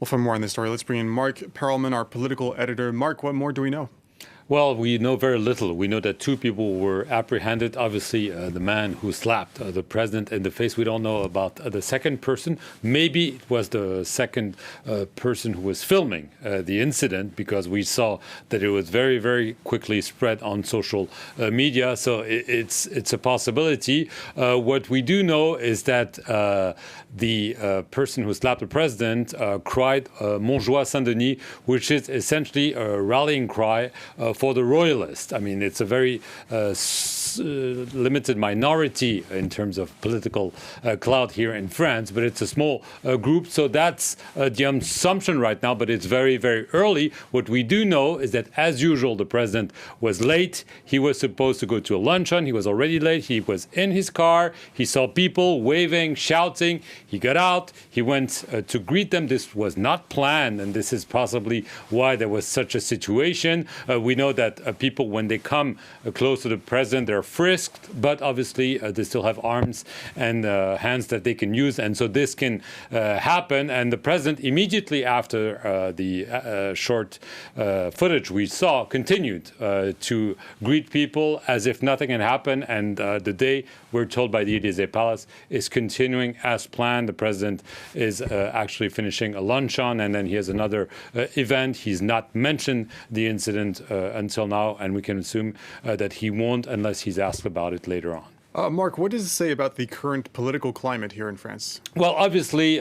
Well, for more on this story, let's bring in Mark Perelman, our political editor. Mark, what more do we know? Well, we know very little. We know that two people were apprehended. Obviously, the man who slapped the president in the face. We don't know about the second person. Maybe it was the second person who was filming the incident, because we saw that it was very, very quickly spread on social media. So it's a possibility. What we do know is that the person who slapped the president cried Montjoie Saint-Denis, which is essentially a rallying cry for the royalists. I mean, it's a very limited minority in terms of political clout here in France, but it's a small group. So that's the assumption right now, but it's very, very early. What we do know is that, as usual, the president was late. He was supposed to go to a luncheon. He was already late. He was in his car. He saw people waving, shouting. He got out. He went to greet them. This was not planned, and this is possibly why there was such a situation. We know that people, when they come close to the president, they're frisked, but obviously they still have arms and hands that they can use, and so this can happen. And the president, immediately after the short footage we saw, continued to greet people as if nothing had happened. And the day, we're told by the Élysée Palace, is continuing as planned. The president is actually finishing a luncheon, and then he has another event. He's not mentioned the incident until now, and we can assume that he won't unless he's asked about it later on. Mark, what does it say about the current political climate here in France? Well, obviously,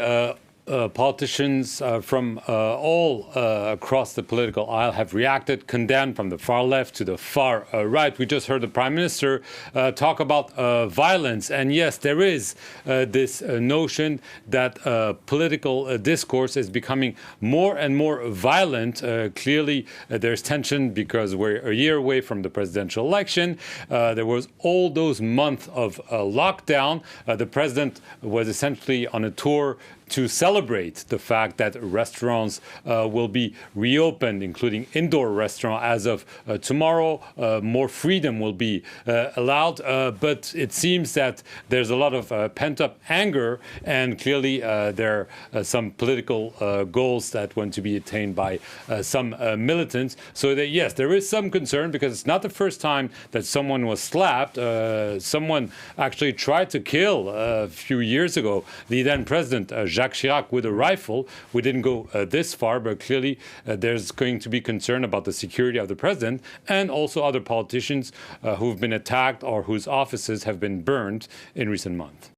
politicians from all across the political aisle have reacted, condemned, from the far left to the far right. We just heard the Prime Minister talk about violence. And yes, there is this notion that political discourse is becoming more and more violent. Clearly, there's tension because we're a year away from the presidential election. There was all those months of lockdown. The president was essentially on a tour to celebrate the fact that restaurants will be reopened, including indoor restaurants, as of tomorrow. More freedom will be allowed, but it seems that there's a lot of pent-up anger, and clearly there are some political goals that want to be attained by some militants. So that, yes, there is some concern, because it's not the first time that someone was slapped. Someone actually tried to kill a few years ago the then president, Jacques Chirac, with a rifle. We didn't go this far, but clearly there's going to be concern about the security of the president and also other politicians who've been attacked or whose offices have been burned in recent months.